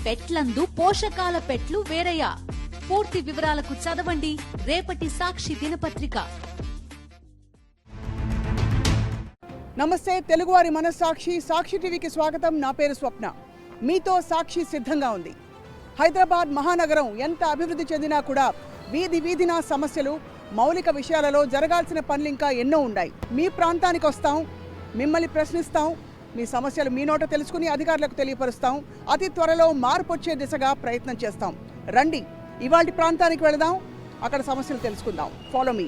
పెట్లందు పోషకాల పెట్లు వేరయ్యా. పూర్తి వివరాలకు చదవండి రేపటి సాక్షి దినపత్రిక. నమస్తే తెలుగువారి మనస్సాక్షి సాక్షి టీవీకి స్వాగతం. నా పేరు స్వప్న. మీతో సాక్షి సిద్ధంగా ఉంది. హైదరాబాద్ మహానగరం ఎంత అభివృద్ధి చెందినా కూడా వీధి వీధిన సమస్యలు, మౌలిక విషయాలలో జరగాల్సిన పనులు ఇంకా ఎన్నో ఉన్నాయి. మీ ప్రాంతానికి వస్తాం, మిమ్మల్ని ప్రశ్నిస్తాం, మీ సమస్యలు మీ నోట తెలుసుకుని అధికారులకు తెలియపరుస్తాం. అతి త్వరలో మార్పు వచ్చే దిశగా ప్రయత్నం చేస్తాం. రండి ఇవాల్టి ప్రాంతానికి వెళదాం, అక్కడ సమస్యలు తెలుసుకుందాం. Follow me.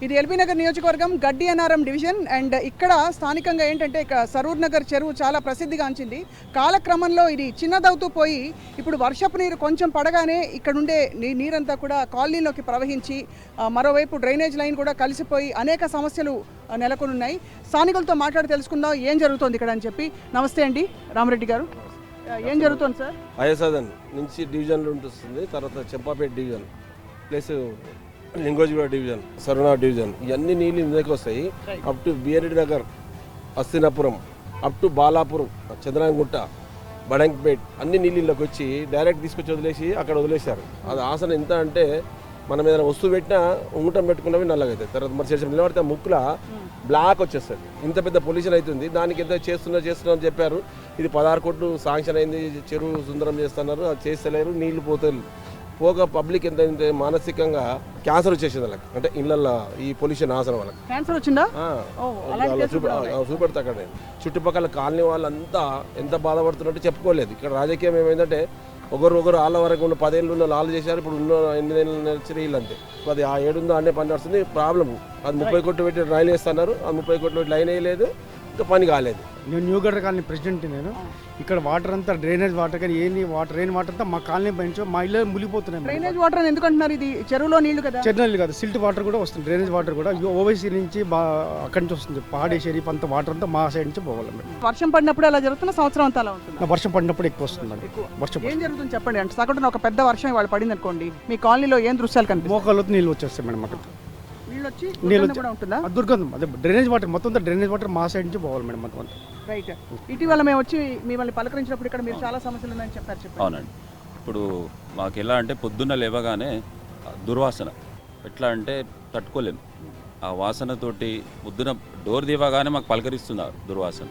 ఇది ఎల్బీ నగర్ నియోజకవర్గం గడ్డి అన్నారం డివిజన్. అండ్ ఇక్కడ స్థానికంగా ఏంటంటే సరూర్ నగర్ చెరువు చాలా ప్రసిద్ధిగాంచింది. కాలక్రమంలో ఇది చిన్నదవుతూ పోయి ఇప్పుడు వర్షపు నీరు కొంచెం పడగానే ఇక్కడ ఉండే నీరంతా కూడా కాలనీలోకి ప్రవహించి మరోవైపు డ్రైనేజ్ లైన్ కూడా కలిసిపోయి అనేక సమస్యలు నెలకొని ఉన్నాయి. స్థానికులతో మాట్లాడి తెలుసుకుందాం ఏం జరుగుతుంది ఇక్కడ అని చెప్పి. నమస్తే అండి రామరెడ్డి గారు, ఏం జరుగుతుంది సార్? అయసాదన్ నుంచి డివిజన్లు ఉంటుంది, తర్వాత Champapet division plus Lingojiguda division, సరునా డివిజన్, ఇవన్నీ నీళ్ళు ఇందులోకి వస్తాయి. అప్ టు బిఆర్డి నగర్, అస్తినాపురం, అప్ టు బాలాపురం, చంద్రాంగుట్ట, బడంక్పేట్ అన్ని నీళ్ళకి వచ్చి డైరెక్ట్ తీసుకొచ్చి వదిలేసి అక్కడ వదిలేశారు. అది ఆసన ఎంత అంటే మనం ఏదైనా వస్తువు పెట్టినా ఉంగటం పెట్టుకున్నవి నల్లగా అవుతాయి. తర్వాత మరి చేసిన నిలబడితే ముక్కుల బ్లాక్ వచ్చేస్తుంది. ఇంత పెద్ద పొల్యూషన్ అవుతుంది. దానికి ఎంత చేస్తున్నా అని చెప్పారు. ఇది 16 కోట్లు శాంక్షన్ అయింది, చెరువు సుందరం చేస్తున్నారు, అది చేస్తలేరు, నీళ్లు పోతాయి. పోగా పబ్లిక్ ఎంత మానసికంగా క్యాన్సర్ వచ్చేసింది వాళ్ళకి. అంటే ఇళ్ళల్లో ఈ పొల్యూషన్ ఆసనం వాళ్ళకి క్యాన్సర్ వచ్చిందా? చూపెడతా. అక్కడ చుట్టుపక్కల కాలనీ వాళ్ళంతా ఎంత బాధపడుతున్నట్టు చెప్పుకోలేదు. ఇక్కడ రాజకీయం ఏమైందంటే ఒకరు వాళ్ళ వరకు ఉన్న 10 ఏళ్ళు ఉన్న వాళ్ళు చేశారు. ఇప్పుడు ఉన్న 8 ఏళ్ళు నడిచిన వీళ్ళు అంతే. అది ఆ 7 ఉందో అనే పని నడుస్తుంది. ప్రాబ్లం అది 30 కోట్లు పెట్టి లైన్ వేస్తున్నారు. అది 30 కోట్లు పెట్టి లైన్ వేయలేదు, ఇంకా పని కాలేదు. నేను న్యూ గడ్డ కాలనీ ప్రెసిడెంట్. నేను ఇక్కడ వాటర్ అంతా డ్రైనేజ్ వాటర్ కానీ ఏంటి వాటర్ రెయిన్ వాటర్ అంతా మా కాలనీ పైన మా ఇల్లు మునిగిపోతున్నాయి. డ్రైనేజ్ వాటర్ అని ఎందుకంటున్నారు? ఇది చెరువులో నీళ్లు కదా. చెరువులు కాదు, సిల్ట్ వాటర్ కూడా వస్తుంది. డ్రైనేజ్ వాటర్ కూడా ఓవైసీ నుంచి అక్కడి నుంచి వస్తుంది. పహాడీ షరీఫ్ అంతా వాటర్ అంతా మా సైడ్ నుంచి పోవాలి. వర్షం పడినప్పుడు అలా జరుగుతున్న సంవత్సరం అంతా అలా ఉంటుంది. వర్షం పడినప్పుడు ఎక్కువ వస్తుందండి. వర్షం ఏం జరుగుతుంది చెప్పండి. అంటే సగటున ఒక పెద్ద వర్షం ఇవాళ పడింది అనుకోండి, మీ కాలనీలో ఏం దృశ్యాలు కనిపిస్తాయి? మోకాళ్ళతో నీళ్ళు వచ్చేస్తాయి మేడం. అక్కడ నీళ్ళు దుర్గంధం. అదే డ్రైనేజ్ వాటర్ మొత్తం అంతా డ్రైనేజ్ వాటర్ మా సైడ్ నుంచి పోవాలి మేడం మొత్తం అంతా. రైట్. ఇటీవల మేము వచ్చి మిమ్మల్ని పలకరించినప్పుడు ఇక్కడ మీరు చాలా సమస్యలు ఉన్నాయని చెప్పారు. అవునండి. ఇప్పుడు మాకు ఎలా అంటే పొద్దున్న లేవగానే దుర్వాసన ఎట్లా అంటే తట్టుకోలేము. ఆ వాసనతోటి పొద్దున డోర్ తీవగానే మాకు పలకరిస్తున్నారు దుర్వాసన.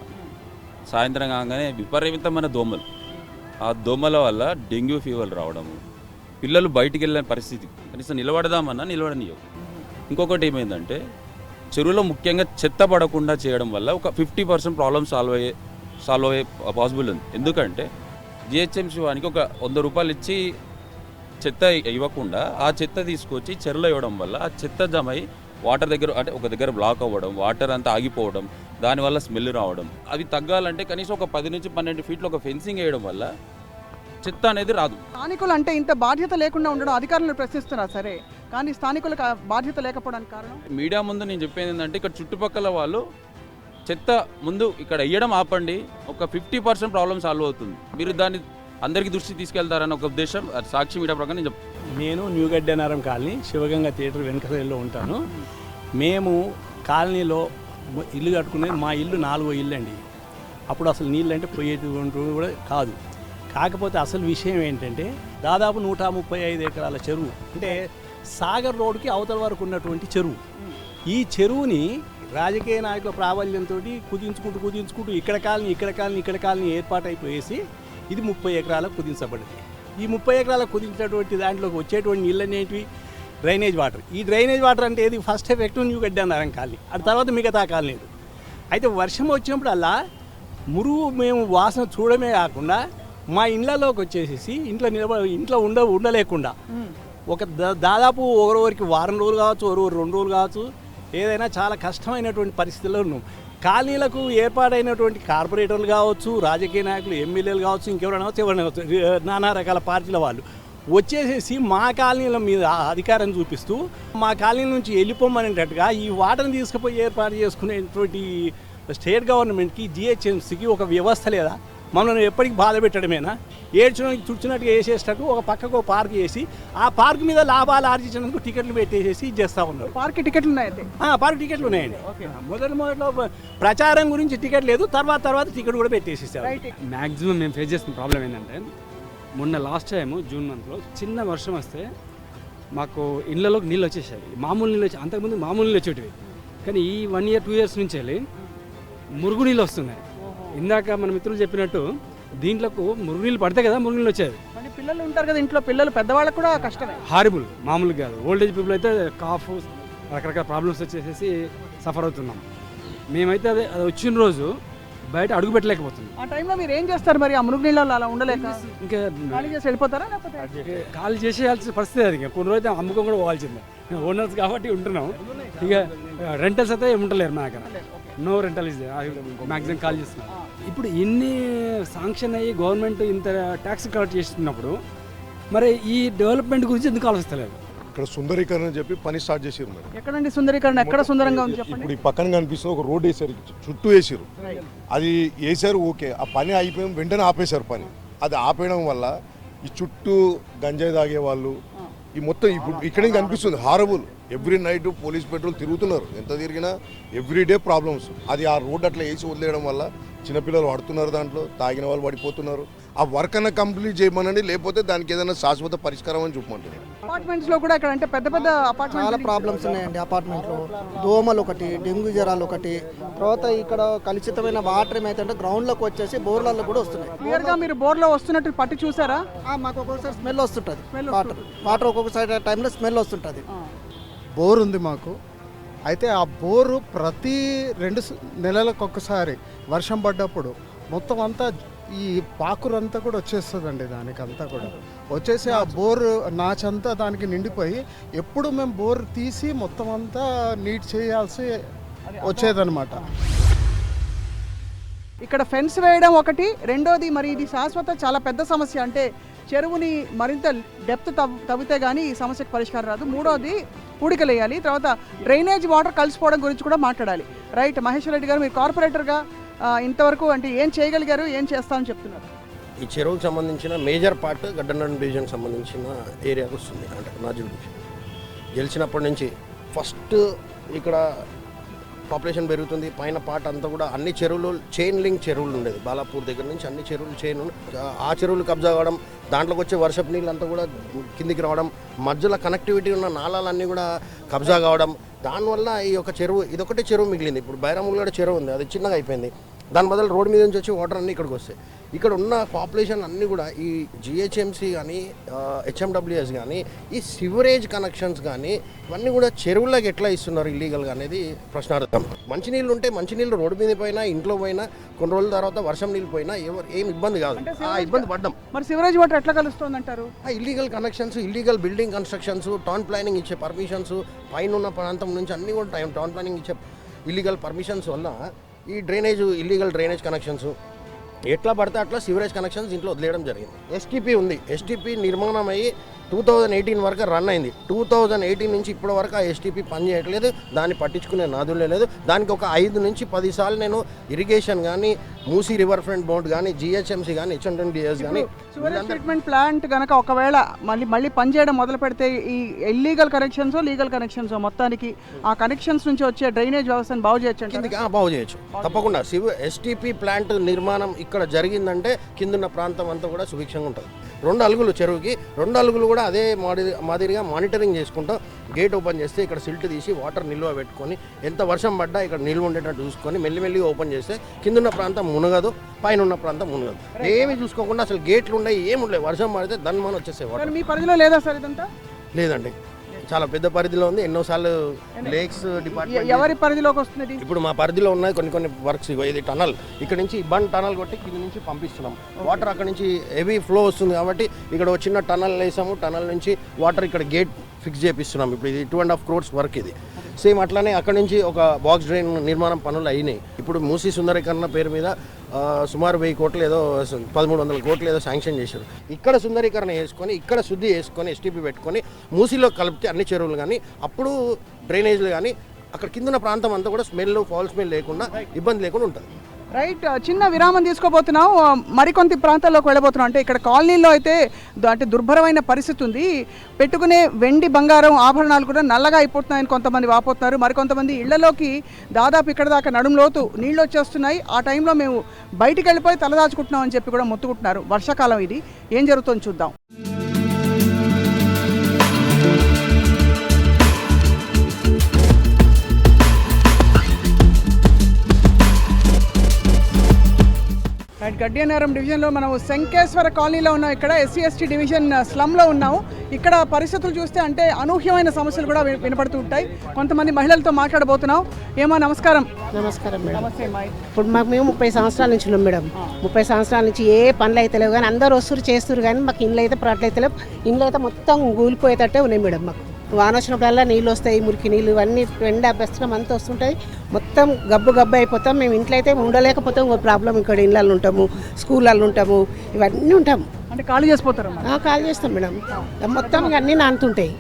సాయంత్రం కాగానే విపరీతమైన దోమలు. ఆ దోమల వల్ల డెంగ్యూ ఫీవర్లు రావడము, పిల్లలు బయటికి వెళ్ళిన పరిస్థితి, కనీసం నిలబడదామన్నా నిలబడనియవు. ఇంకొకటి ఏమైందంటే చెరువులో ముఖ్యంగా చెత్త పడకుండా చేయడం వల్ల ఒక 50% ప్రాబ్లమ్ సాల్వ్ అయ్యే పాసిబుల్ ఉంది. ఎందుకంటే జిహెచ్ఎంసీ వానికి ఒక 100 రూపాయలు ఇచ్చి చెత్త ఇవ్వకుండా ఆ చెత్త తీసుకొచ్చి చెరువులో ఇవ్వడం వల్ల ఆ చెత్త జమ అయ్యి వాటర్ దగ్గర అంటే ఒక దగ్గర బ్లాక్ అవ్వడం, వాటర్ అంతా ఆగిపోవడం, దానివల్ల స్మెల్ రావడం. అవి తగ్గాలంటే కనీసం ఒక 10 నుంచి 12 ఫీట్లు ఒక ఫెన్సింగ్ వేయడం వల్ల చెత్త అనేది రాదు. స్థానికులు అంటే ఇంత బాధ్యత లేకుండా ఉండడం అధికారులను ప్రశ్నిస్తున్నారు సరే, కానీ స్థానికులకు బాధ్యత లేకపోవడానికి కారణం? మీడియా ముందు నేను చెప్పేది ఏంటంటే ఇక్కడ చుట్టుపక్కల వాళ్ళు చెత్త ముందు ఇక్కడ వేయడం ఆపండి, ఒక 50% ప్రాబ్లం సాల్వ్ అవుతుంది. మీరు దాన్ని అందరికీ దృష్టి తీసుకెళ్తారని ఒక ఉద్దేశం సాక్షి మీడియా ప్రకారం నేను నేను న్యూ గడ్డి అన్నారం కాలనీ శివగంగా థియేటర్ వెనకలో ఉంటాను. మేము కాలనీలో ఇల్లు కట్టుకునేది మా ఇల్లు 4వ ఇల్లు అండి. అప్పుడు అసలు నీళ్ళు అంటే పోయేటువంటి కూడా కాదు. కాకపోతే అసలు విషయం ఏంటంటే దాదాపు 135 ఎకరాల చెరువు, అంటే సాగర్ రోడ్డుకి అవతల వరకు ఉన్నటువంటి చెరువు. ఈ చెరువుని రాజకీయ నాయకుల ప్రాబల్యంతో కుదించుకుంటూ ఇక్కడ కాలనీ ఏర్పాటైపోయేసి ఇది 30 ఎకరాలకు కుదించబడింది. ఈ 30 ఎకరాలకు కుదించినటువంటి దాంట్లోకి వచ్చేటువంటి నీళ్ళనేటివి డ్రైనేజ్ వాటర్. ఈ డ్రైనేజ్ వాటర్ అంటే ఇది ఫస్ట్ ఎఫెక్ట్ న్యూ గడ్డి అన్నారం కాలనీ, ఆ తర్వాత మిగతా కాలనీలు. అయితే వర్షం వచ్చినప్పుడు అలా మురుగు మేము వాసన చూడమే కాకుండా మా ఇళ్ళలోకి వచ్చేసేసి ఇంట్లో ఉండలేకుండా ఒక దాదాపు ఒకరికి వారం రోజులు కావచ్చు, ఒకరు 2 రోజులు కావచ్చు, ఏదైనా చాలా కష్టమైనటువంటి పరిస్థితుల్లో ఉన్నాం. కాలనీలకు ఏర్పాటైనటువంటి కార్పొరేటర్లు కావచ్చు, రాజకీయ నాయకులు, ఎమ్మెల్యేలు కావచ్చు, ఇంకెవరైనా కావచ్చు, నానా రకాల పార్టీల వచ్చేసేసి మా కాలనీల మీద అధికారం చూపిస్తూ మా కాలనీ నుంచి వెళ్ళిపోమనేటట్టుగా ఈ వాటర్ని తీసుకుపోయి ఏర్పాటు చేసుకునేటువంటి స్టేట్ గవర్నమెంట్కి జిహెచ్ఎంసీకి ఒక వ్యవస్థ లేదా? మనల్ని ఎప్పటికీ బాధ పెట్టడమేనా? తుడిచినట్టుగా వేసేటట్టు ఒక పక్కకు పార్క్ చేసి ఆ పార్క్ మీద లాభాలు ఆర్జించడానికి టికెట్లు పెట్టేసేసి చేస్తూ ఉన్నారు. పార్క్ టికెట్లు ఉన్నాయండి? పార్క్ టికెట్లు ఉన్నాయండి. మొదట్లో ప్రచారం గురించి టికెట్ లేదు, తర్వాత టికెట్ కూడా పెట్టేసేసారు. మ్యాక్సిమం మేము ఫేస్ చేస్తున్న ప్రాబ్లం ఏంటంటే, మొన్న లాస్ట్ టైం జూన్ మంత్లో చిన్న వర్షం వస్తే మాకు ఇళ్ళలోకి నీళ్ళు వచ్చేసాయి. మామూలు నీళ్ళు వచ్చి అంతకుముందు మామూలు నీళ్ళు వచ్చేటివి, కానీ ఈ 1 year 2 years నుంచి వెళ్ళి మురుగు నీళ్ళు వస్తున్నాయి. ఇందాక మన మిత్రులు చెప్పినట్టు దీంట్లోకి మురుగునీళ్ళు పడితే కదా మురుగునీళ్ళు వచ్చేది. పిల్లలు ఉంటారు కదా ఇంట్లో, పిల్లలు పెద్దవాళ్ళకు కూడా కష్టమే. హారిబుల్, మామూలు కాదు. ఓల్డేజ్ పీపుల్ అయితే కాఫ్ రకరకాల ప్రాబ్లమ్స్ వచ్చేసేసి సఫర్ అవుతున్నాం. మేమైతే అది వచ్చిన రోజు బయట అడుగు పెట్టలేకపోతున్నాం. ఆ టైంలో మీరు ఏం చేస్తారు మరి? ఆ మురుగు నీళ్ళలో అలా ఉండలేక ఇంకా ఖాళీ చేసి వెళ్ళిపోతారా? ఖాళీ చేసేయాల్సిన పరిస్థితి అది. ఇంకా కొన్ని రోజులు అమ్ముకొని కూడా పోవాల్సిందే. ఓనర్స్ కాబట్టి ఉంటున్నాం. ఇక రెంటల్స్ అయితే ఉండలేరు మా దగ్గర. No rental is maximum call చేస్తున్నాం. ఇప్పుడు ఇన్ని శాంక్షన్ అయ్యి గవర్నమెంట్ ఇంత ట్యాక్స్ కలెక్ట్ చేస్తున్నప్పుడు మరి ఈ డెవలప్మెంట్ గురించి ఎందుకు ఆలోచిస్తలేదు? ఇక్కడ సుందరీకరణ చెప్పి పని స్టార్ట్ చేసారు మరి. ఎక్కడండి సుందరీకరణ? ఎక్కడ సుందరంగా ఉంది చెప్పండి. ఇప్పుడు ఈ పక్కన కనిపిస్తుంది ఒక రోడ్ వేసారు, చుట్టూ వేసారు. అది వేసారు ఓకే, ఆ పని అయిపోయి వెంటనే ఆపేశారు పని. అది ఆపేయడం వల్ల ఈ చుట్టూ గంజాయి తాగే వాళ్ళు ఈ మొత్తం ఇప్పుడు ఇక్కడ నుంచి కనిపిస్తుంది horrible. Every night police petrol తిరుగుతున్నారు, ఎంత తిరిగినా ఎవ్రీడే ప్రాబ్లమ్స్. అది ఆ రోడ్ అట్లా వేసి వదిలేయడం వల్ల చిన్నపిల్లలు పడుతున్నారు, దాంట్లో తాగిన వాళ్ళు పడిపోతున్నారు. ఆ వర్క్ అన్న కంప్లీట్ చేయమనండి, లేకపోతే దానికి ఏదైనా శాశ్వత పరిష్కారం అని చెప్పమంటున్నారు. అపార్ట్మెంట్స్ లో కూడా ఇక్కడ అంటే పెద్ద పెద్ద అపార్ట్మెంట్ చాలా ప్రాబ్లమ్స్ ఉన్నాయండి అపార్ట్మెంట్లో. దోమలు ఒకటి, డెంగ్యూ జ్వరాలు ఒకటి, తర్వాత ఇక్కడ కలుషితమైన వాటర్ ఏమైతే గ్రౌండ్లోకి వచ్చేసి బోర్లలో కూడా వస్తున్నాయి. క్లియర్ గా మీరు బోర్లో వస్తున్నట్టు పట్టి చూసారా? మాకు ఒక్కొక్కసారి స్మెల్ వస్తుంటుంది. వాటర్ ఒక్కొక్కసారి టైంలో స్మెల్ వస్తుంటుంది. బోర్ ఉంది మాకు. అయితే ఆ బోరు ప్రతి 2 నెలలకు ఒక్కసారి వర్షం పడ్డప్పుడు మొత్తం అంతా ఈ పాకురంతా కూడా వచ్చేస్తుందండి. దానికి అంతా కూడా వచ్చేసి ఆ బోరు నాచంతా దానికి నిండిపోయి ఎప్పుడు మేము బోర్ తీసి మొత్తం అంతా నీట్ చేయాల్సి వచ్చేదన్నమాట. ఇక్కడ ఫెన్స్ వేయడం ఒకటి, రెండోది మరి ఇది శాశ్వత చాలా పెద్ద సమస్య. అంటే చెరువుని మరింత డెప్త్ తవ్వితే కానీ ఈ సమస్యకు పరిష్కారం రాదు. మూడోది పూడికలు వేయాలి, తర్వాత డ్రైనేజ్ వాటర్ కలిసిపోవడం గురించి కూడా మాట్లాడాలి. రైట్, మహేశ్వర్ రెడ్డి గారు, మీరు కార్పొరేటర్గా ఇంతవరకు అంటే ఏం చేయగలిగారు, ఏం చేస్తామని చెప్తున్నారు? ఈ చెరువుకు సంబంధించిన మేజర్ పార్ట్ గడ్డన్నరం డివిజన్కి సంబంధించిన ఏరియాకి వస్తుంది. అంటే నాజుల్ డివిజన్ గెలిచినప్పటి నుంచి ఫస్ట్ ఇక్కడ పాపులేషన్ పెరుగుతుంది. పైన పార్ట్ అంతా కూడా అన్ని చెరువులు చైన్ లింక్ చెరువులు ఉండేది. బాలాపూర్ దగ్గర నుంచి అన్ని చెరువులు చైన్, ఆ చెరువులు కబ్జా కావడం, దాంట్లోకి వచ్చే వర్షపు నీళ్ళు అంతా కూడా కిందికి రావడం, మధ్యలో కనెక్టివిటీ ఉన్న నాళాలన్నీ కూడా కబ్జా కావడం, దానివల్ల ఈ యొక్క చెరువు ఇదొకటే చెరువు మిగిలింది. ఇప్పుడు బైరాములగడ చెరువు ఉంది, అది చిన్నగా అయిపోయింది. దాని బదులు రోడ్డు మీద నుంచి వచ్చి వాటర్ అన్నీ ఇక్కడికి వస్తాయి. ఇక్కడ ఉన్న పాపులేషన్ అన్నీ కూడా ఈ జిహెచ్ఎంసీ కానీ హెచ్ఎండబ్ల్యూఎస్ కానీ ఈ సివరేజ్ కనెక్షన్స్ కానీ ఇవన్నీ కూడా చెరువులకు ఎట్లా ఇస్తున్నారు ఇల్లీగల్గా అనేది ప్రశ్నార్థం. మంచినీళ్ళు ఉంటే మంచినీళ్ళు రోడ్డు మీద పోయినా ఇంట్లో పోయినా కొన్ని రోజుల తర్వాత వర్షం నీళ్ళు పోయినా ఏం ఇబ్బంది కాదు. ఆ ఇబ్బంది పడ్డాం. మరి సివరేజ్ వాటర్ ఎట్లా కలుస్తుంది అంటారు? Illegal connections, illegal building constructions, town planning ఇచ్చే పర్మిషన్స్, పైన ఉన్న ప్రాంతం నుంచి అన్నీ కూడా టౌన్ ప్లానింగ్ ఇచ్చే ఇల్లీగల్ పర్మిషన్స్ వల్ల ఈ డ్రైనేజ్ ఇల్లీగల్ డ్రైనేజ్ కనెక్షన్స్ ఎట్లా పడితే అట్లా సివరేజ్ కనెక్షన్స్ ఇంట్లో వదిలేయడం జరిగింది. ఎస్టీపీ ఉంది, ఎస్టీపీ నిర్మాణం అయ్యి 2018 వరకు రన్ అయింది. 2018 నుంచి ఇప్పటి వరకు ఆ ఎస్టీపీ పని చేయట్లేదు, దాన్ని పట్టించుకునే నాదులే లేదు. దానికి ఒక 5 నుంచి 10 సార్లు నేను ఇరిగేషన్ కానీ, మూసీ రివర్ ఫ్రంట్ బోర్డ్ కానీ, జిహెచ్ఎంసీ కానీ, హెచ్ఎండిఎస్ కానీ సివరేజ్ ట్రీట్మెంట్ ప్లాంట్ కనుక ఒకవేళ మళ్ళీ పనిచేయడం మొదలు పెడితే ఈ ఇల్లీగల్ కనెక్షన్స్ లీగల్ కనెక్షన్స్ మొత్తానికి ఆ కనెక్షన్స్ నుంచి వచ్చే డ్రైనేజ్ వ్యవస్థను బాగు చేయొచ్చు. బాగు చేయొచ్చు తప్పకుండా. ఎస్టీపీ ప్లాంట్ నిర్మాణం ఇక్కడ జరిగిందంటే కిందున్న ప్రాంతం అంతా కూడా సుభిక్షంగా ఉంటుంది. 2 అలుగులు చెరువుకి, 2 అలుగులు కూడా అదే మాదిరిగా మానిటరింగ్ చేసుకుంటూ గేట్ ఓపెన్ చేస్తే ఇక్కడ సిల్ట్ తీసి వాటర్ నిల్వ పెట్టుకొని ఎంత వర్షం పడ్డా ఇక్కడ నిల్వ ఉండేటట్టు చూసుకొని మెల్లిమెల్లిగా ఓపెన్ చేస్తే కిందున్న ప్రాంతం మునగదు, పైన ఉన్న ప్రాంతం మునగదు. ఏమి చూసుకోకుండా అసలు గేట్లు ఉన్నాయి, ఏముండవు. వర్షం పడితే దన్మని వచ్చేసే వాటర్. మీ పరిధిలో లేదా సార్ ఇదంతా? లేదండి, చాలా పెద్ద పరిధిలో ఉంది. ఎన్నోసార్లు లేక్స్ డిపార్ట్మెంట్ ఎవరి పరిధిలోకి వస్తుంది? ఇప్పుడు మా పరిధిలో ఉన్నాయి కొన్ని వర్క్స్. ఇది టనల్, ఇక్కడ నుంచి బండ్ టనల్ కొట్టి కింద నుంచి పంపిస్తున్నాం వాటర్. అక్కడ నుంచి హెవీ ఫ్లో వస్తుంది కాబట్టి ఇక్కడ చిన్న టనల్ వేసాము. టనల్ నుంచి వాటర్ ఇక్కడ గేట్ ఫిక్స్ చేపిస్తున్నాం. ఇప్పుడు ఇది 2.5 crores వర్క్ ఇది. సేమ్ అట్లానే అక్కడ నుంచి ఒక బాక్స్ డ్రైన్ నిర్మాణం పనులు అయినాయి. ఇప్పుడు మూసీ సుందరీకరణ పేరు మీద సుమారు 1000 కోట్లు ఏదో 1300 కోట్లు ఏదో శాంక్షన్ చేశారు. ఇక్కడ సుందరీకరణ చేసుకొని ఇక్కడ శుద్ధి చేసుకొని ఎస్టీపీ పెట్టుకొని మూసీలో కలిపితే అన్ని చెరువులు కానీ అప్పుడు డ్రైనేజ్లు కానీ అక్కడ కింద ప్రాంతం అంతా కూడా స్మెల్ ఫౌల్ స్మెల్ లేకుండా ఇబ్బంది లేకుండా ఉంటుంది. రైట్, చిన్న విరామం తీసుకోబోతున్నాం. మరికొంత ప్రాంతాల్లోకి వెళ్ళబోతున్నాం. అంటే ఇక్కడ కాలనీలో అయితే అంటే దుర్భరమైన పరిస్థితి ఉంది. పెట్టుకునే వెండి బంగారం ఆభరణాలు కూడా నల్లగా అయిపోతున్నాయని కొంతమంది వాపోతున్నారు. మరికొంతమంది ఇళ్లలోకి దాదాపు ఇక్కడ దాకా నడుంలోతు నీళ్ళు వచ్చేస్తున్నాయి. ఆ టైంలో మేము బయటికి వెళ్ళిపోయి తలదాచుకుంటున్నాం అని చెప్పి కూడా మొత్తుకుంటున్నారు. వర్షాకాలం ఇది, ఏం జరుగుతుందో చూద్దాం. గడ్డియనారం డివిజన్లో మనం శంకేశ్వర కాలనీలో ఉన్నాం. ఇక్కడ ఎస్సీ ఎస్టీ డివిజన్ స్లమ్లో ఉన్నాము. ఇక్కడ పరిస్థితులు చూస్తే అంటే అనూహ్యమైన సమస్యలు కూడా వినపడుతూ ఉంటాయి. కొంతమంది మహిళలతో మాట్లాడబోతున్నాం. ఏమో నమస్కారం. నమస్కారం మేడం. ఇప్పుడు మేము 30 సంవత్సరాల నుంచి ఉన్నాం మేడం. 30 సంవత్సరాల నుంచి ఏ పనులు అయితే లేవు కానీ అందరూ వస్తురు చేస్తున్నారు కానీ మాకు ఇండ్లు అయితే ప్రాట్లు అయితే లేవు. ఇండ్లు అయితే మొత్తం కూలిపోయేటట్టే ఉన్నాయి మేడం. మాకు వాన వచ్చినప్పుడల్లా నీళ్ళు వస్తాయి, మురికి నీళ్ళు ఇవన్నీ ఎండ బెస్తడం అంతా వస్తుంటాయి. మొత్తం గబ్బు అయిపోతాం. మేము ఇంట్లో అయితే ఉండలేకపోతాం. ఇంకో ప్రాబ్లం ఇక్కడ ఇళ్ళల్లో ఉంటాము, స్కూళ్ళల్లో ఉంటాము, ఇవన్నీ ఉంటాము. అంటే ఖాళీ చేసిపోతారు? ఖాళీ చేస్తాం మేడం. మొత్తం ఇక అన్నీ నానుతుంటాయి.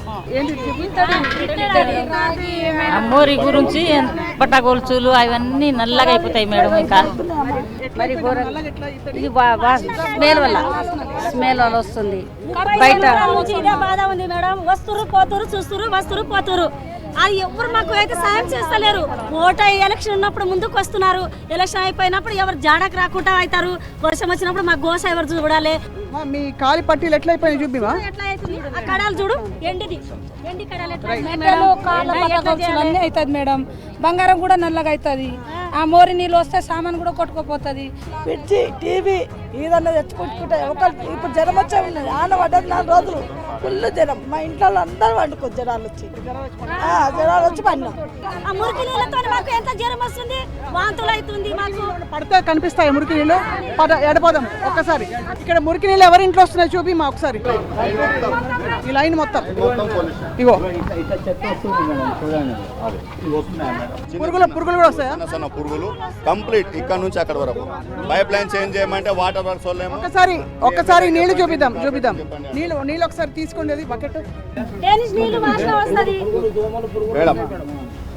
మోరి గురించి పట్టగొలుచులు అవన్నీ నల్లగా అయిపోతాయి మేడం. ఇంకా మరి ఇది స్మెల్ వల్ల వస్తుంది. బయట ఇదే బాధ ఉంది మేడం. వస్తురు పోతురు, చూస్తురు, వస్తురు పోతురు. అది ఎవరు మాకు అయితే సాయం చేస్తలేరు. ఓటు ఎలక్షన్ ఉన్నప్పుడు ముందుకు వస్తున్నారు, ఎలక్షన్ అయిపోయినప్పుడు ఎవరు జాడకు రాకుండా అవుతారు. వర్షం వచ్చినప్పుడు మాకు గోస ఎవరు చూడాలి. మీ కాలి పట్టీలు ఎట్లా అయిపోయినాయి చూపివా? ఎట్లా అవుతుంది ఆ కడాలు చూడు, ఎండి కడాలు అన్నీ అవుతుంది మేడం. బంగారం కూడా నల్లగా అవుతుంది. ఆ మోరి నీళ్ళు వస్తే సామాన్ కూడా కొట్టుకుపోతుంది. ఫ్రిడ్జి, టీవీ ఇదన్నా తెచ్చుకుంటుంటే ఇప్పుడు జ్వరం వచ్చే ఉన్నది. ఆన పడ్డది 4 రోజులు ఫుల్ జ్వరం. మా ఇంట్లో అందరూ వండుకో జ్వరాలు వచ్చి పడినాం. ఆ మురికి నీళ్ళతో మాకు ఎంత జ్వరం వస్తుంది, వాంతులు అవుతుంది. మాకు పడితే కనిపిస్తాయి మురికి నీళ్ళు. ఎడపోదాం ఒక్కసారి. ఇక్కడ మురికి నీళ్ళు ఎవరి ఇంట్లో వస్తున్నాయి చూపి మా ఒకసారి. ఈ లైన్ మొత్తం ఇగో పురుగులు కూడా వస్తాయా? సన్న పురుగులు కంప్లీట్ ఇక్కడ నుంచి అక్కడ వరకు. పైప్ లైన్ చేంజ్ చేయమంటే వాటర్ వర్క్స్ ఒక్కసారి నీళ్లు చూపిద్దాం. నీళ్ళు ఒకసారి తీసుకోండి బకెట్.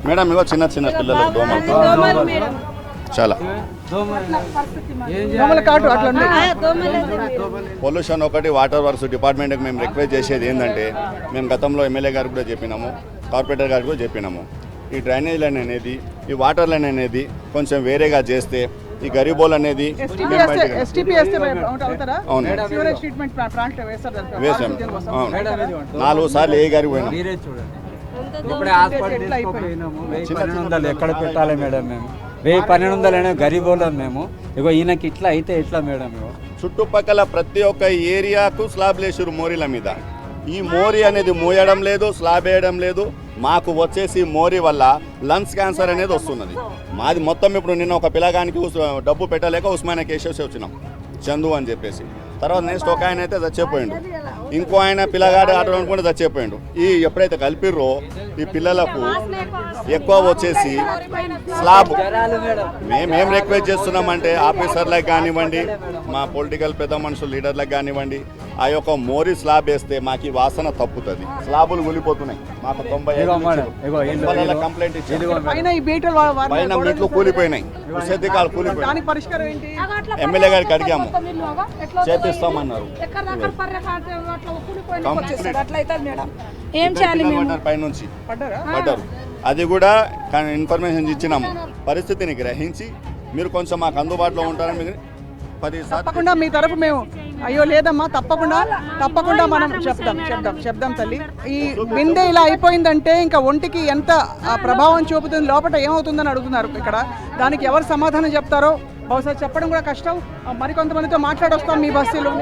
మేడం ఇగో చిన్న పిల్లలు దోమలు చాలా పొల్యూషన్ ఒకటి. వాటర్ వర్క్స్ డిపార్ట్మెంట్కి మేము రిక్వెస్ట్ చేసేది ఏంటంటే, మేము గతంలో ఎమ్మెల్యే గారికి కూడా చెప్పినాము, కార్పొరేటర్ గారికి కూడా చెప్పినాము, ఈ డ్రైనేజ్ లైన్ అనేది, ఈ వాటర్ లైన్ అనేది కొంచెం వేరేగా చేస్తే ఈ గరీబోల్ అనేది వేసాం. 4 సార్లు ఏ గారికి పోయినాం. ఎక్కడ పెట్టాలి మేడం? మేము 1200 గరీబోళ్ళం మేము. ఇగో ఈయనకి ఇట్లా అయితే ఎట్లా మేడం? చుట్టుపక్కల ప్రతి ఒక్క ఏరియాకు స్లాబ్ లేసారు మోరీల మీద. ఈ మోరీ అనేది మోయడం లేదు, స్లాబ్ వేయడం లేదు. మాకు వచ్చేసి మోరీ వల్ల లంగ్స్ క్యాన్సర్ అనేది వస్తున్నది. మాది మొత్తం ఇప్పుడు నిన్న ఒక పిల్లగానికి డబ్బు పెట్టలేక ఉస్మానియా కేసేసి వచ్చినాం, చందు అని చెప్పేసి. తర్వాత నెక్స్ట్ ఒక ఆయన అయితే చచ్చిపోయిండు, ఇంకో ఆయన పిల్లగాడు ఆటో అనుకుంటే చచ్చిపోయిండు. ఈ ఎప్పుడైతే కలిపిర్రో ఈ పిల్లలకు ఎక్కువ వచ్చేసి స్లాబ్. మేమేం రిక్వెస్ట్ చేస్తున్నామంటే ఆఫీసర్లకు కానివ్వండి, మా పొలిటికల్ పెద్ద మనుషులు లీడర్లకు కానివ్వండి, ఆ యొక్క మోరీ స్లాబ్ వేస్తే మాకు ఈ వాసన తప్పుతుంది. స్లాబులు కూలిపోతున్నాయి. మాకు 90 కంప్లైంట్ ఇచ్చారు. పైన మెట్లు కూలిపోయినాయి, ఉసేదికాలు కూలిపోయినాయి. ఎమ్మెల్యే గారికి అడిగాము, చేపిస్తామన్నారు. పైనుంచి పడ్డారు. అది కూడా ఇన్ఫర్మేషన్ ఇచ్చినాము. పరిస్థితిని గ్రహించి మీరు కొంచెం మాకు అందుబాటులో ఉంటారని మీకు 10 తప్పకుండా మీ తరపు మేము అయ్యో లేదమ్మా తప్పకుండా మనం చెప్దాం తల్లి. ఈ బిందె ఇలా అయిపోయిందంటే ఇంకా ఒంటికి ఎంత ప్రభావం చూపుతుంది, లోపల ఏమవుతుందని అడుగుతున్నారు ఇక్కడ. దానికి ఎవరు సమాధానం చెప్తారో బహుశా చెప్పడం కూడా కష్టం. మరికొంతమందితో మాట్లాడొస్తాం మీ బస్సులో.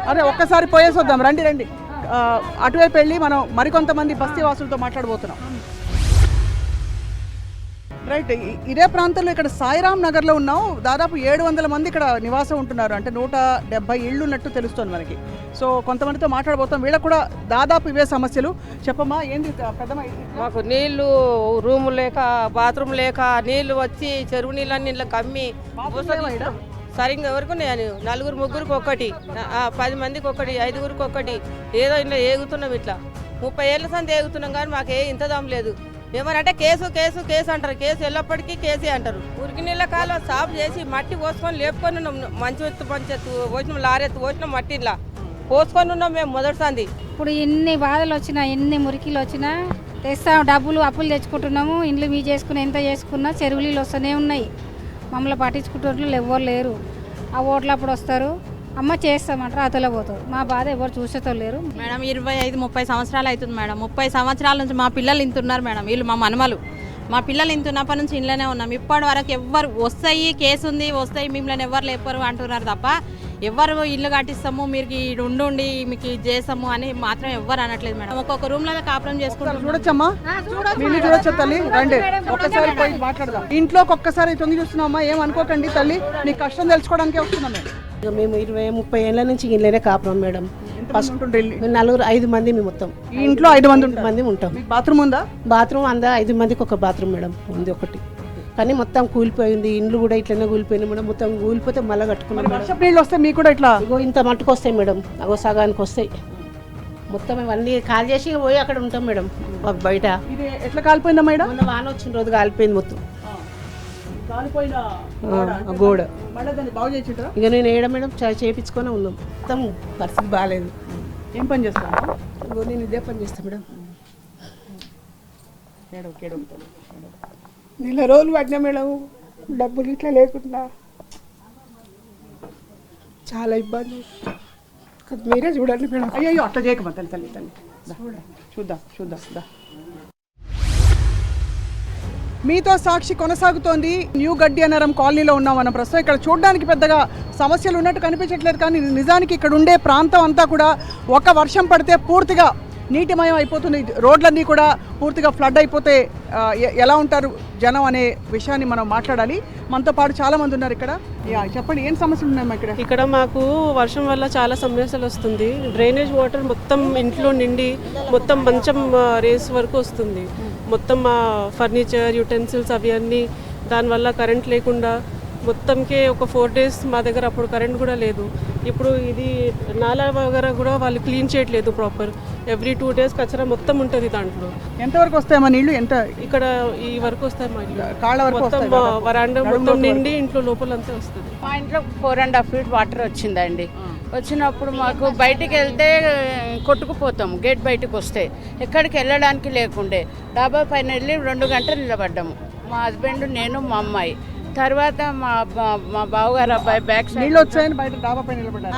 అదే ఒక్కసారి పోయేసి వద్దాం, రండి. అటువైపు వెళ్ళి మనం మరికొంతమంది బస్తీ వాసులతో మాట్లాడబోతున్నాం. రైట్. ఇదే ప్రాంతంలో ఇక్కడ సాయిరామ్ నగర్లో ఉన్నాం. దాదాపు 700 మంది ఇక్కడ నివాసం ఉంటున్నారు. అంటే 170 ఇళ్ళు ఉన్నట్టు తెలుస్తుంది మనకి. సో కొంతమందితో మాట్లాడబోతాం. వీళ్ళకి కూడా దాదాపు ఇవే సమస్యలు. చెప్పమ్మా, ఏంది పెద్దమ్మ? మాకు నీళ్లు, రూము లేక, బాత్రూమ్ లేక, నీళ్లు వచ్చి చెరువు నీళ్ళని ఇళ్ళకి కమ్మి సరిగ్గా ఎవరికి నేను 4 ముగ్గురికి ఒకటి, 10 మందికి ఒకటి, 5గురికి ఒకటి, ఏదో ఇంట్లో ఏగుతున్నాం. ఇట్లా 30 ఏళ్ళ సంది ఏగుతున్నాం కానీ మాకు ఇంత దమ్ లేదు. ఏమనంటే కేసు కేసు కేసు అంటారు. కేసు ఎల్లప్పటికీ కేసే అంటారు. ఉరికి నీళ్ళ కాలం సాపు చేసి మట్టి పోసుకొని లేపుకొని ఉన్నాం. మంచెత్తు పోసినాం, లారెత్తు పోసినాం, మట్టి ఇలా పోసుకొని ఉన్నాం మేము మొదటిసారి. ఇప్పుడు ఎన్ని బాధలు వచ్చినా, ఎన్ని మురికిలు వచ్చినా తెస్తాం, డబ్బులు అప్పులు తెచ్చుకుంటున్నాము. ఇండ్లు మీ చేసుకుని ఎంత చేసుకున్నా చెరువు నీళ్ళు వస్తూనే ఉన్నాయి. మమ్మల్ని పట్టించుకుంటున్నారు ఎవ్వరు లేరు. ఆ ఓట్లు అప్పుడు వస్తారు, అమ్మ చేస్తామంటారు, అతలో పోతారు. మా బాధ ఎవరు చూసేతో లేరు మేడం. 25-30 సంవత్సరాలు అవుతుంది మేడం. 30 సంవత్సరాల నుంచి మా పిల్లలు ఇంతున్నారు మేడం. వీళ్ళు మా మనమలు. మా పిల్లలు ఇంతున్నప్పటి నుంచి ఇంట్లోనే ఉన్నాం. ఇప్పటి వరకు ఎవ్వరు వస్తాయి, కేసు ఉంది, వస్తాయి, మిమ్మల్ని ఎవరు లేపరు అంటున్నారు తప్ప ఎవరు ఇల్లు కట్టిస్తాము, మీరు ఉండి మీకు చేస్తాము అని మాత్రం ఎవ్వరు అనట్లేదు మేడం. ఒక్కొక్క రూమ్ లో కాపురం చేసుకుంటాం. చూడొచ్చమ్మా, చూడొచ్చా తల్లి? రండి ఒక్కసారి పోయి మాట్లాడదాం. ఇంట్లోకి ఒక్కసారి తొంగి చూస్తున్నామా, ఏమనుకోకండి తల్లి, నీ కష్టం తెలుసుకోవడానికే వస్తున్నాం మేము. మేము 20-30 ఏళ్ళ నుంచి ఇంట్లోనే కాపురం మేడం. ఫస్ట్ 5 మంది మేము మొత్తం. ఈ ఇంట్లో 5 మంది ఉంటాం. బాత్రూమ్ ఉందా? బాత్రూమ్ అందా 5 మందికి ఒక బాత్రూమ్ మేడం ఉంది ఒకటి. కానీ మొత్తం కూలిపోయింది. ఇండ్లు కూడా ఇట్లనే కూలిపోయింది మేడం. మొత్తం కూలిపోతే మళ్ళీ కట్టుకున్నాం. వర్షపు నీళ్ళు వస్తే మీకు కూడా ఇట్లా ఇంత మట్టుకు వస్తాయి మేడం. అగో సగానికి వస్తాయి. మొత్తం ఇవన్నీ కాల్ చేసి పోయి అక్కడ ఉంటాం మేడం బయట. ఎట్లా కాలిపోయిందా మేడం? మొన్న వాన వచ్చిన రోజు కాలిపోయింది మొత్తం గోడ. ఇక నేను ఏడ మేడం చేయించుకొని ఉన్నాం. మొత్తం పరిస్థితి బాగాలేదు. ఏం పని చేస్తాను? నేను ఇదే పని చేస్తాను మేడం. నెల రోజులు పడినా మేడం, డబ్బులు ఇట్లా లేకుండా చాలా ఇబ్బంది. మీరే చూడండి మేడం. అయ్యో అట్లా చేయకమ్మా తల్లి తల్లి తల్లి. చూద్దాం. మీతో సాక్షి కొనసాగుతోంది. న్యూ గడ్డియనరం కాలనీలో ఉన్నాం మనం ప్రస్తుతం. ఇక్కడ చూడడానికి పెద్దగా సమస్యలు ఉన్నట్టు కనిపించట్లేదు, కానీ నిజానికి ఇక్కడ ఉండే ప్రాంతం అంతా కూడా ఒక వర్షం పడితే పూర్తిగా నీటిమయం అయిపోతుంది. రోడ్లన్నీ కూడా పూర్తిగా ఫ్లడ్ అయిపోతే ఎలా ఉంటారు జనం అనే విషయాన్ని మనం మాట్లాడాలి. మనతో పాటు చాలా మంది ఉన్నారు ఇక్కడ. చెప్పండి, ఏం సమస్యలు ఉన్నాయి ఇక్కడ? ఇక్కడ మాకు వర్షం వల్ల చాలా సమస్యలు వస్తుంది. డ్రైనేజ్ వాటర్ మొత్తం ఇంట్లో నిండి మొత్తం మంచం రేస్ వరకు వస్తుంది. మొత్తం మా ఫర్నిచర్, యుటెన్సిల్స్ అవి అన్నీ దానివల్ల కరెంట్ లేకుండా మొత్తంకే ఒక 4 days మా దగ్గర అప్పుడు కరెంట్ కూడా లేదు. ఇప్పుడు ఇది నాలా వగర కూడా వాళ్ళు క్లీన్ చేయట్లేదు ప్రాపర్. ఎవ్రీ 2 days కచరా మొత్తం ఉంటుంది దాంట్లో. ఎంతవరకు వస్తాయి మా నీళ్ళు? ఎంత ఇక్కడ ఈ వరకు వస్తాయి మా ఇల్లు. కాళ్ళ వరకు మొత్తం వరాండా మొత్తం నిండి ఇంట్లో లోపలంతా వస్తుంది. మా ఇంట్లో 4.5 feet వాటర్ వచ్చిందండి. వచ్చినప్పుడు మాకు బయటికి వెళ్తే కొట్టుకుపోతాము. గేట్ బయటకు వస్తే ఎక్కడికి వెళ్ళడానికి లేకుండే డాబా పైన వెళ్ళి 2 గంటలు నిలబడ్డాము. మా హస్బెండ్, నేను, మా అమ్మాయి. తర్వాత మా బావగారు అబ్బాయి బ్యాక్ సైడ్ వచ్చాయని బయట డాబా పైన నిలబడ్డారు.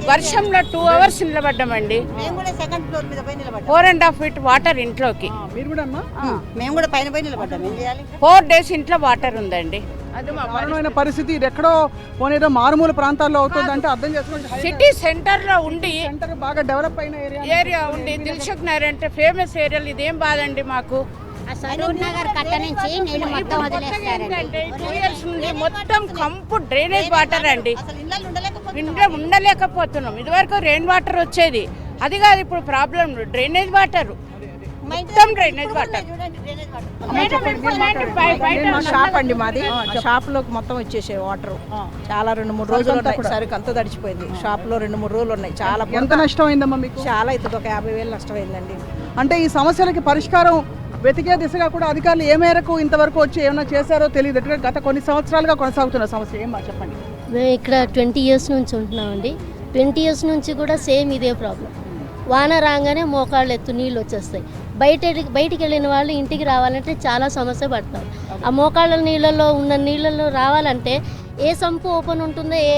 వర్షంలో 2 hours నిలబడ్డామండి. 4.5 feet వాటర్ ఇంట్లోకి. మేము కూడా పైన నిలబడ్డాం. 4 days ఇంట్లో వాటర్ ఉందండి. అది మా దారుణమైన పరిస్థితి. ఇది ఎక్కడో పోనేదో మారుమూల ప్రాంతాల్లో అవుతుంది అంటే అర్థం చేసుకోండి. సిటీ సెంటర్ లో ఉండి బాగా డెవలప్ అయిన ఏరియా ఉండి దిల్సుఖ్ నగర్ అంటే ఫేమస్ ఏరియాలు. ఇదేం బాధండి మాకు. మొత్తం కంపు డ్రైనేజ్ వాటర్ అండి. ఇంట్లో ఉండలేకపోతున్నాం. ఇదివరకు రెయిన్ వాటర్ వచ్చేది, అది కాదు ఇప్పుడు ప్రాబ్లం. డ్రైనేజ్ వాటర్ మొత్తం డ్రైనేజ్ వాటర్. షాప్ అండి మాది. షాప్ లోకి మొత్తం వచ్చేసే వాటర్. చాలా 2-3 రోజులు ఉన్నాయి. సరికి అంతా తడిచిపోయింది. షాప్ లో 2-3 రోజులు ఉన్నాయి. చాలా ఎంత నష్టం అయిందమ్మా మీకు? చాలా అవుతుంది. ఒక 50,000 నష్టమైందండి. అంటే ఈ సమస్యలకి పరిష్కారం వెతికే దిశగా కూడా అధికారులు ఏ మేరకు ఇంతవరకు వచ్చి ఏమైనా చేశారో తెలియదు. గత కొన్ని సంవత్సరాలుగా కొనసాగుతున్న సమస్య ఏమా చెప్పండి? మేము ఇక్కడ 20 years నుంచి ఉంటున్నామండి. 20 years నుంచి కూడా సేమ్ ఇదే ప్రాబ్లం. వాన రాగానే మోకాళ్ళు ఎత్తు నీళ్ళు వచ్చేస్తాయి. బయటికి వెళ్ళిన వాళ్ళు ఇంటికి రావాలంటే చాలా సమస్య పడతారు. ఆ మోకాళ్ళ నీళ్ళల్లో ఉన్న నీళ్ళల్లో రావాలంటే ఏ సంపు ఓపెన్ ఉంటుందో, ఏ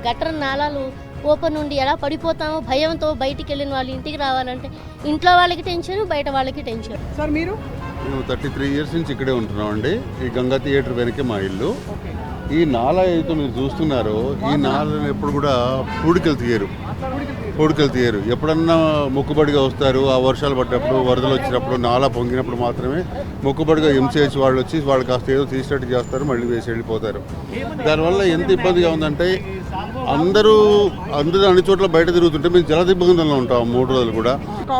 గటర్ నాళాలు ఓపెన్ ఉండి ఎలా పడిపోతామో భయంతో బయటికి వెళ్ళిన వాళ్ళు ఇంటికి రావాలంటే ఇంట్లో వాళ్ళకి టెన్షన్, బయట వాళ్ళకి టెన్షన్. సార్ మీరు? మేము 33 years నుంచి ఇక్కడే ఉంటున్నామండి. ఈ గంగా థియేటర్ వెనకే మా ఇల్లు. ఈ నాల ఏదైతే మీరు చూస్తున్నారో, ఈ నాలను ఎప్పుడు కూడా పూడికలు తీయరు. కోడికలు తీయరు. ఎప్పుడన్నా మొక్కుబడిగా వస్తారు. ఆ వర్షాలు పడ్డప్పుడు, వరదలు వచ్చినప్పుడు, నాలా పొంగినప్పుడు మాత్రమే మొక్కుబడిగా ఎంసీహెచ్ వాళ్ళు వచ్చి వాళ్ళు కాస్త ఏదో తీసినట్టు చేస్తారు, మళ్ళీ వేసి వెళ్ళిపోతారు. దానివల్ల ఎంత ఇబ్బందిగా ఉందంటే అందరూ అన్ని చోట్ల బయట తిరుగుతుంటే మేము జలదిబ్బందుల్లో ఉంటాం 3 రోజులు కూడా.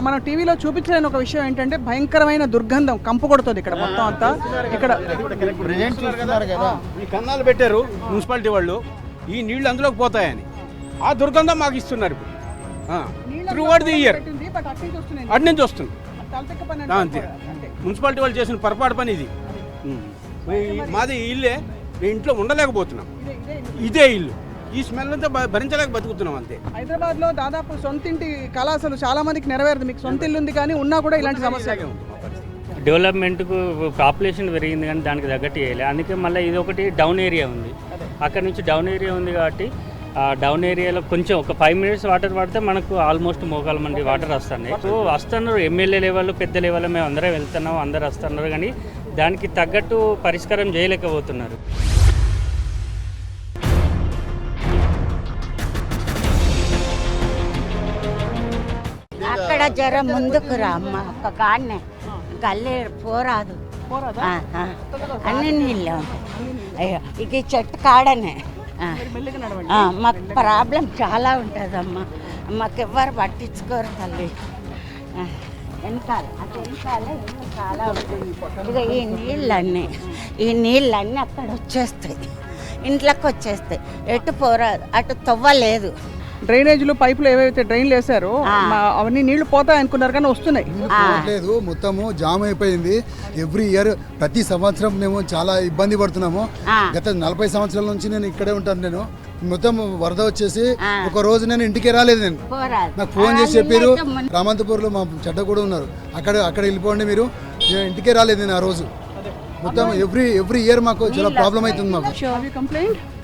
మనం టీవీలో చూపించలేని ఒక విషయం ఏంటంటే భయంకరమైన దుర్గంధం కంపు కొడుతుంది ఇక్కడ మొత్తం అంతా. ఇక్కడ ఈ కన్నాలు పెట్టారు మున్సిపాలిటీ వాళ్ళు, ఈ నీళ్లు అందులోకి పోతాయని ఆ దుర్గంధం మాకు ఇస్తున్నారు ఇప్పుడు. త్రూ వర్డ్ ది ఇయర్ అటు నుంచి వస్తుంది. అంతే మున్సిపాలిటీ వాళ్ళు చేసిన పొరపాటు పని ఇది. మాది ఇల్లే, మేము ఇంట్లో ఉండలేకపోతున్నాం. ఇదే ఇల్లు, ఈ స్మెల్ అంతా భరించలేక బతుకుతున్నాం అంతే. హైదరాబాద్ లో దాదాపు సొంతింటి కళాశాలలు చాలా మందికి నెరవేరదు. మీకు సొంత ఇల్లు ఉంది కానీ ఉన్నా కూడా ఇలాంటి సమస్య ఉంది. డెవలప్మెంట్కు పాపులేషన్ పెరిగింది కానీ దానికి తగ్గట్టు వేయాలి. అందుకే మళ్ళీ ఇది ఒకటి డౌన్ ఏరియా ఉంది. అక్కడ నుంచి డౌన్ ఏరియా ఉంది కాబట్టి ఆ డౌన్ ఏరియాలో కొంచెం ఒక 5 minutes వాటర్ పడితే మనకు ఆల్మోస్ట్ మోకాల మంది వాటర్ వస్తున్నాయి. సో వస్తున్నారు ఎమ్మెల్యే లెవెల్, పెద్ద లెవెల్ మేము అందరం వెళ్తున్నాం, అందరు వస్తున్నారు కానీ దానికి తగ్గట్టు పరిష్కారం చేయలేకపోతున్నారు. అక్కడ జర ముందుకు రా అమ్మ, ఒక కాడనే గల్లే పోరాదు, అన్ని నీళ్ళు అయ్యో ఇక ఈ చెట్టు కాడనే. మాకు ప్రాబ్లం చాలా ఉంటుందమ్మా, మాకు ఎవరు పట్టించుకోరు తల్లి. వెనకాల అటు వెనకాల చాలా ఉంటుంది. ఇక ఈ నీళ్ళన్నీ అక్కడ వచ్చేస్తాయి, ఇంట్లోకి వచ్చేస్తాయి. ఎటు పోరాదు, అటు తవ్వలేదు. డ్రైనేజీలు పైపులు ఏవైతే డ్రైన్లు వేసారో అవన్నీ నీళ్లు పోతాయి అనుకున్నారు కానీ వస్తున్నాయి. లేదు, మొత్తము జామ్ అయిపోయింది. ఎవ్రీ ఇయర్ ప్రతి సంవత్సరం మేము చాలా ఇబ్బంది పడుతున్నాము. గత 40 సంవత్సరాల నుంచి నేను ఇక్కడే ఉంటాను. నేను మొత్తం వరద వచ్చేసి ఒక రోజు నేను ఇంటికి రాలేదు. నేను నాకు ఫోన్ చేసి చెప్పారు రామంతపూర్లో మా చెడ్డ కూడా ఉన్నారు, అక్కడ వెళ్ళిపోండి మీరు. నేను ఇంటికే రాలేదు నేను ఆ రోజు. మొత్తం ఎవ్రీ ఇయర్ మాకు చాలా ప్రాబ్లం అవుతుంది మాకు.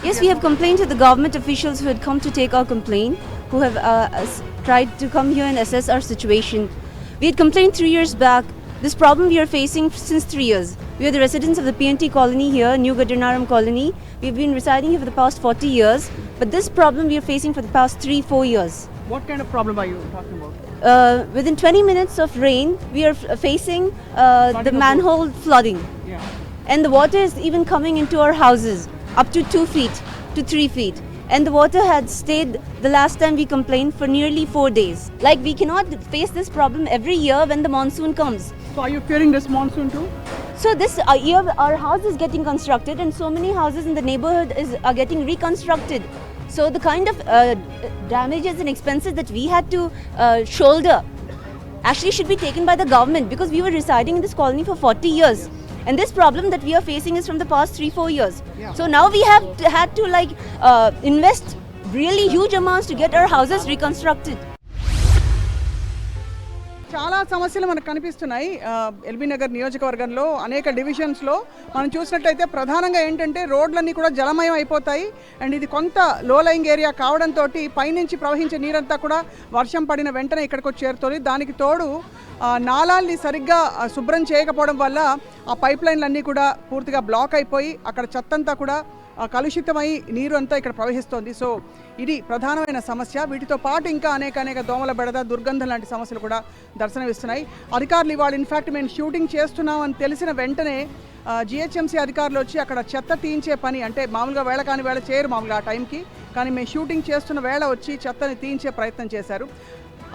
Yes, we have complained to the government officials who had come to take our complaint, who have tried to come here and assess our situation. We had complained 3 years back. This problem we are facing since 3 years. We are the residents of the PNT colony here, New Gadanaram colony. We have been residing here for the past 40 years, but this problem we are facing for the past 3-4 years. What kind of problem are you talking about? Within 20 minutes of rain, we are facing the manhole flooding. And the water is even coming into our houses up to 2 feet to 3 feet. And the water had stayed the last time we complained for nearly 4 days. Like, we cannot face this problem every year when the monsoon comes. So are you fearing this monsoon too? So this year our house is getting constructed and so many houses in the neighborhood are getting reconstructed. So the kind of damages and expenses that we had to shoulder actually should be taken by the government, because we were residing in this colony for 40 years. And this problem that we are facing is from the past 3-4 years. So now we have had to invest really huge amounts to get our houses reconstructed. చాలా సమస్యలు మనకు కనిపిస్తున్నాయి LB Nagar నియోజకవర్గంలో అనేక డివిజన్స్లో. మనం చూసినట్టయితే ప్రధానంగా ఏంటంటే రోడ్లన్నీ కూడా జలమయం అయిపోతాయి. అండ్ ఇది కొంత లో లయింగ్ ఏరియా కావడంతో పైనుంచి ప్రవహించే నీరంతా కూడా వర్షం పడిన వెంటనే ఇక్కడికి వచ్చి చేరుతుంది. దానికి తోడు నాలాల్ని సరిగ్గా శుభ్రం చేయకపోవడం వల్ల ఆ పైప్ లైన్లన్నీ కూడా పూర్తిగా బ్లాక్ అయిపోయి అక్కడ చెత్తంతా కూడా కలుషితమై నీరు అంతా ఇక్కడ ప్రవహిస్తోంది. సో ఇది ప్రధానమైన సమస్య. వీటితో పాటు ఇంకా అనేక దోమల బెడద, దుర్గంధం లాంటి సమస్యలు కూడా దర్శనమిస్తున్నాయి. అధికారులు ఇవాళ ఇన్ఫ్యాక్ట్ మేము షూటింగ్ చేస్తున్నాం అని తెలిసిన వెంటనే జిహెచ్ఎంసీ అధికారులు వచ్చి అక్కడ చెత్త తీయించే పని, అంటే మామూలుగా వేళ కాని వేళ చేయరు మామూలుగా ఆ టైంకి, కానీ మేము షూటింగ్ చేస్తున్న వేళ వచ్చి చెత్తని తీయించే ప్రయత్నం చేశారు.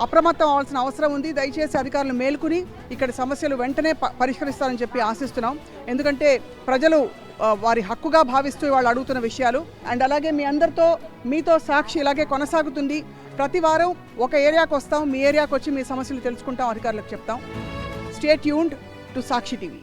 అప్రమత్తం అవ్వాల్సిన అవసరం ఉంది. దయచేసి అధికారులు మేల్కొని ఇక్కడ సమస్యలు వెంటనే పరిష్కరిస్తారని చెప్పి ఆశిస్తున్నాం. ఎందుకంటే ప్రజలు వారి హక్కుగా భావిస్తూ వాళ్ళు అడుగుతున్న విషయాలు. అండ్ అలాగే మీ అందరితో మీతో సాక్షి ఇలాగే కొనసాగుతుంది. ప్రతి వారం ఒక ఏరియాకు వస్తాం, మీ ఏరియాకు వచ్చి మీ సమస్యలు తెలుసుకుంటాం, అధికారులకు చెప్తాం. Stay tuned to Sakshi TV.